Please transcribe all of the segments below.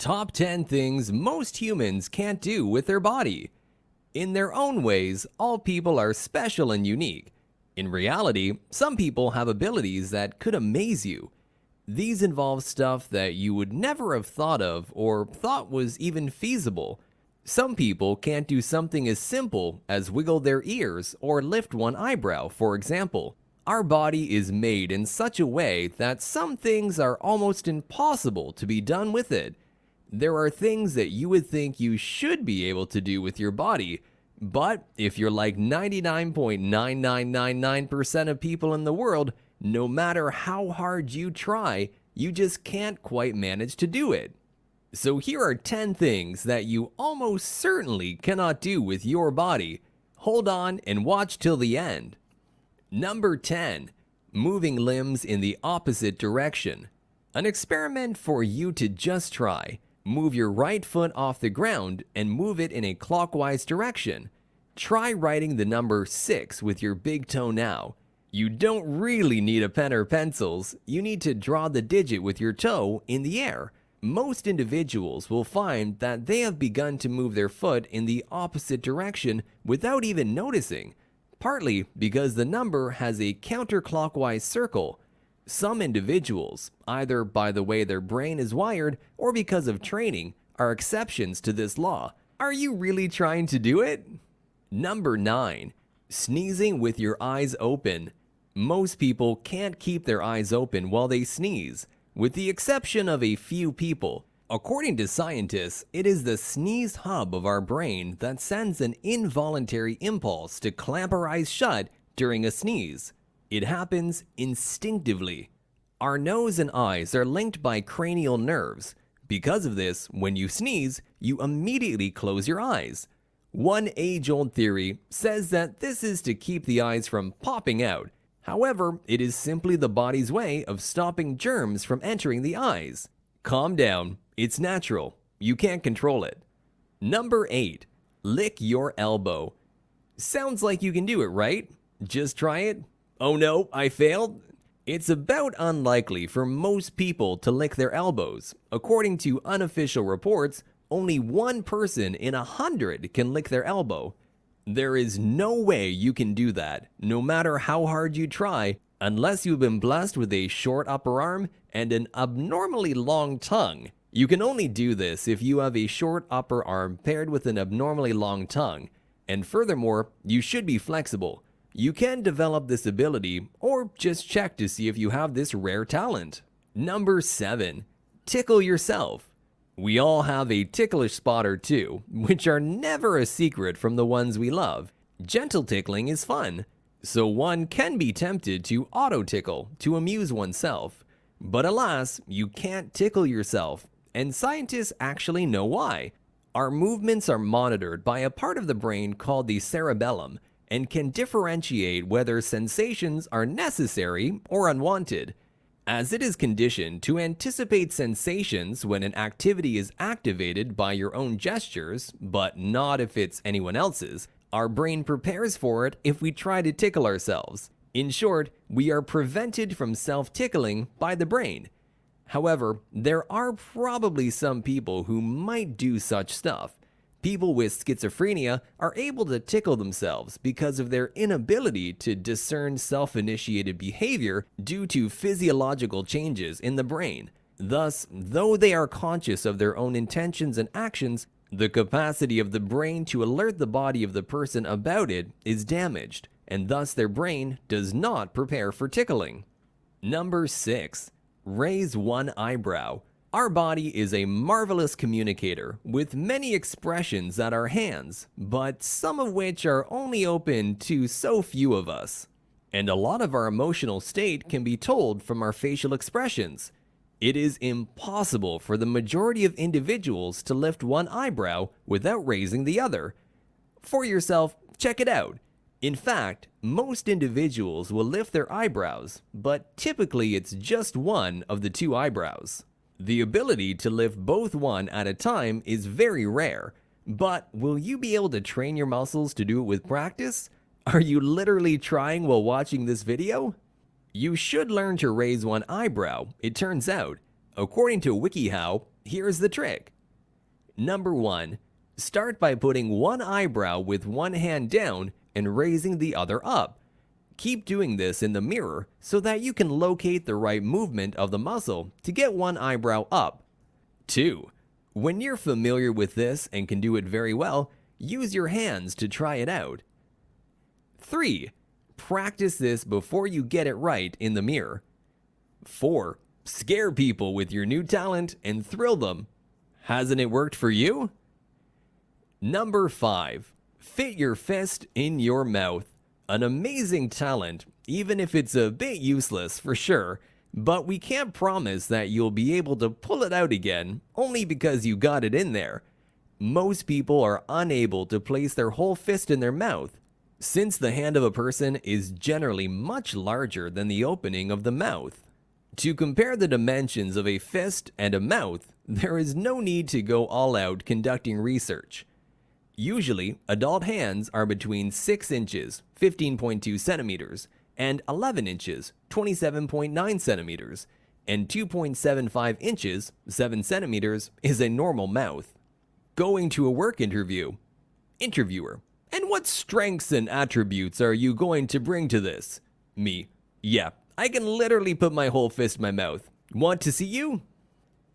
Top 10 things most humans can't do with their body. In their own ways, all people are special and unique. In reality, some people have abilities that could amaze you. These involve stuff that you would never have thought of or thought was even feasible. Some people can't do something as simple as wiggle their ears or lift one eyebrow, for example. Our body is made in such a way that some things are almost impossible to be done with it. There are things that you would think you should be able to do with your body, but if you're like 99.9999% of people in the world, no matter how hard you try, you just can't quite manage to do it. So here are 10 things that you almost certainly cannot do with your body. Hold on and watch till the end. Number 10. Moving limbs in the opposite direction. An experiment for you to just try. Move your right foot off the ground and move it in a clockwise direction. Try writing the number 6 with your big toe now. You don't really need a pen or pencils. You need to draw the digit with your toe in the air. Most individuals will find that they have begun to move their foot in the opposite direction without even noticing, partly because the number has a counterclockwise circle. Some individuals, either by the way their brain is wired or because of training, are exceptions to this law. Are you really trying to do it? Number 9. Sneezing with your eyes open. Most people can't keep their eyes open while they sneeze, with the exception of a few people. According to scientists, it is the sneeze hub of our brain that sends an involuntary impulse to clamp our eyes shut during a sneeze. It happens instinctively. Our nose and eyes are linked by cranial nerves. Because of this, when you sneeze, you immediately close your eyes. One age-old theory says that this is to keep the eyes from popping out. However, it is simply the body's way of stopping germs from entering the eyes. Calm down, it's natural. You can't control it. Number 8. Lick your elbow. Sounds like you can do it, right? Just try it. Oh no, I failed? It's about unlikely for most people to lick their elbows. According to unofficial reports, only one person in 100 can lick their elbow. There is no way you can do that, no matter how hard you try, unless you've been blessed with a short upper arm and an abnormally long tongue. You can only do this if you have a short upper arm paired with an abnormally long tongue. And furthermore, you should be flexible. You can develop this ability or just check to see if you have this rare talent. Number 7. Tickle yourself. We all have a ticklish spot or two, which are never a secret from the ones we love. Gentle tickling is fun, so one can be tempted to auto-tickle to amuse oneself. But alas, you can't tickle yourself, and scientists actually know why. Our movements are monitored by a part of the brain called the cerebellum, and can differentiate whether sensations are necessary or unwanted. As it is conditioned to anticipate sensations when an activity is activated by your own gestures, but not if it's anyone else's, our brain prepares for it if we try to tickle ourselves. In short, we are prevented from self-tickling by the brain. However, there are probably some people who might do such stuff. People with schizophrenia are able to tickle themselves because of their inability to discern self-initiated behavior due to physiological changes in the brain. Thus, though they are conscious of their own intentions and actions, the capacity of the brain to alert the body of the person about it is damaged, and thus their brain does not prepare for tickling. Number 6. Raise one eyebrow. Our body is a marvelous communicator with many expressions at our hands, but some of which are only open to so few of us. And a lot of our emotional state can be told from our facial expressions. It is impossible for the majority of individuals to lift one eyebrow without raising the other. For yourself, check it out. In fact, most individuals will lift their eyebrows, but typically it's just one of the two eyebrows. The ability to lift both one at a time is very rare, but will you be able to train your muscles to do it with practice? Are you literally trying while watching this video? You should learn to raise one eyebrow, it turns out. According to WikiHow, Here's the trick. Number 1. Start by putting one eyebrow with one hand down and raising the other up. Keep doing this in the mirror so that you can locate the right movement of the muscle to get one eyebrow up. 2. When you're familiar with this and can do it very well, use your hands to try it out. 3. Practice this before you get it right in the mirror. 4. Scare people with your new talent and thrill them. Hasn't it worked for you? Number 5. Fit your fist in your mouth. An amazing talent, even if it's a bit useless for sure, but we can't promise that you'll be able to pull it out again only because you got it in there. Most people are unable to place their whole fist in their mouth, since the hand of a person is generally much larger than the opening of the mouth. To compare the dimensions of a fist and a mouth, there is no need to go all out conducting research. Usually, adult hands are between 6 inches, 15.2 centimeters, and 11 inches, 27.9 centimeters, and 2.75 inches, 7 centimeters, is a normal mouth. Going to a work interview. Interviewer: and what strengths and attributes are you going to bring to this? Me: yeah, I can literally put my whole fist in my mouth. Want to see you?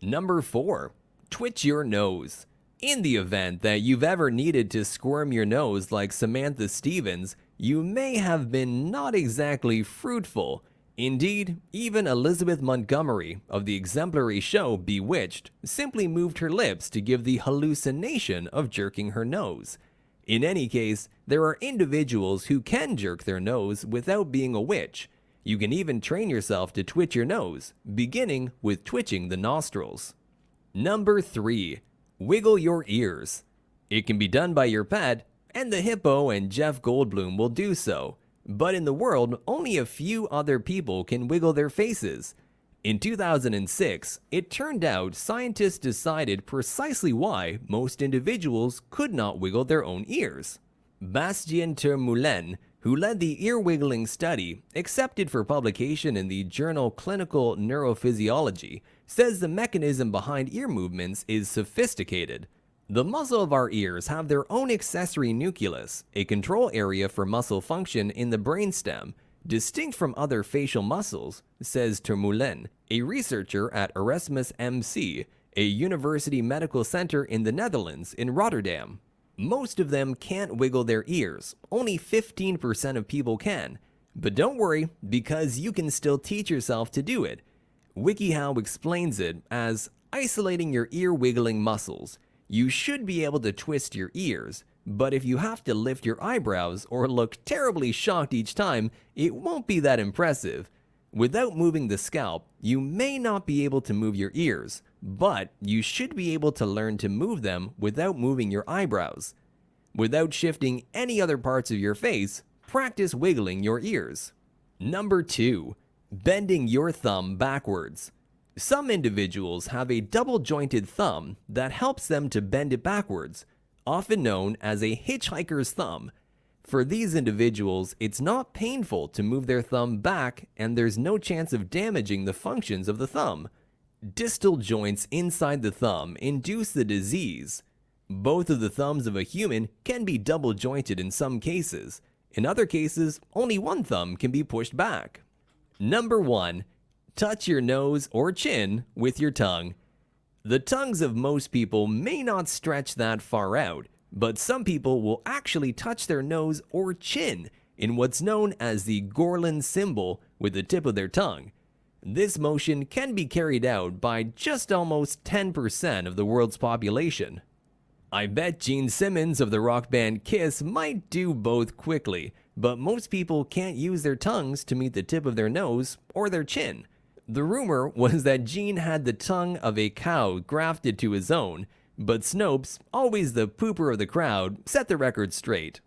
Number 4. Twitch your nose. In the event that you've ever needed to squirm your nose like Samantha Stevens, you may have been not exactly fruitful. Indeed, even Elizabeth Montgomery of the exemplary show Bewitched simply moved her lips to give the hallucination of jerking her nose. In any case, there are individuals who can jerk their nose without being a witch. You can even train yourself to twitch your nose, beginning with twitching the nostrils. Number 3. Wiggle your ears. It can be done by your pet, and the hippo and Jeff Goldblum will do so. But in the world, only a few other people can wiggle their faces. In 2006, it turned out scientists decided precisely why most individuals could not wiggle their own ears. Bastien Termoulin, who led the ear-wiggling study, accepted for publication in the journal Clinical Neurophysiology, says the mechanism behind ear movements is sophisticated. The muscle of our ears have their own accessory nucleus, a control area for muscle function in the brainstem, distinct from other facial muscles, says Termoulin, a researcher at Erasmus MC, a university medical center in the Netherlands in Rotterdam. Most of them can't wiggle their ears, only 15% of people can. But don't worry, because you can still teach yourself to do it. WikiHow explains it as isolating your ear wiggling muscles. You should be able to twist your ears, but if you have to lift your eyebrows or look terribly shocked each time, it won't be that impressive. Without moving the scalp, you may not be able to move your ears, but you should be able to learn to move them without moving your eyebrows. Without shifting any other parts of your face, practice wiggling your ears. Number 2. Bending your thumb backwards. Some individuals have a double-jointed thumb that helps them to bend it backwards, often known as a hitchhiker's thumb. For these individuals, it's not painful to move their thumb back, and there's no chance of damaging the functions of the thumb. Distal joints inside the thumb induce the disease. Both of the thumbs of a human can be double-jointed in some cases. In other cases, only one thumb can be pushed back. Number 1. Touch your nose or chin with your tongue. The tongues of most people may not stretch that far out, but some people will actually touch their nose or chin in what's known as the Gorlin symbol with the tip of their tongue. This motion can be carried out by just almost 10% of the world's population. I bet Gene Simmons of the rock band Kiss might do both quickly, but most people can't use their tongues to meet the tip of their nose or their chin. The rumor was that Gene had the tongue of a cow grafted to his own, but Snopes, always the pooper of the crowd, set the record straight.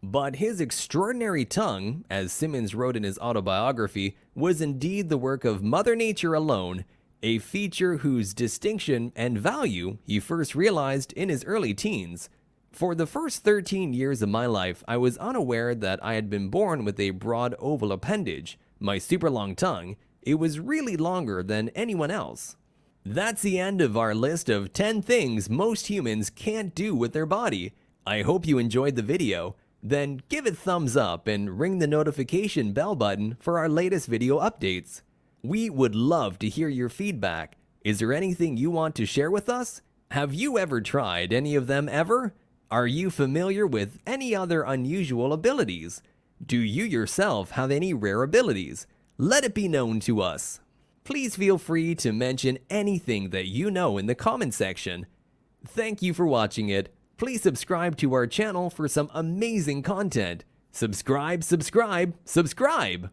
But his extraordinary tongue, as Simmons wrote in his autobiography, was indeed the work of Mother Nature alone, a feature whose distinction and value he first realized in his early teens. For the first 13 years of my life, I was unaware that I had been born with a broad oval appendage, my super long tongue. It was really longer than anyone else. That's the end of our list of 10 things most humans can't do with their body. I hope you enjoyed the video. Then give it thumbs up and ring the notification bell button for our latest video updates. We would love to hear your feedback. Is there anything you want to share with us? Have you ever tried any of them ever? Are you familiar with any other unusual abilities? Do you yourself have any rare abilities? Let it be known to us. Please feel free to mention anything that you know in the comment section. Thank you for watching it. Please subscribe to our channel for some amazing content. Subscribe, subscribe, subscribe!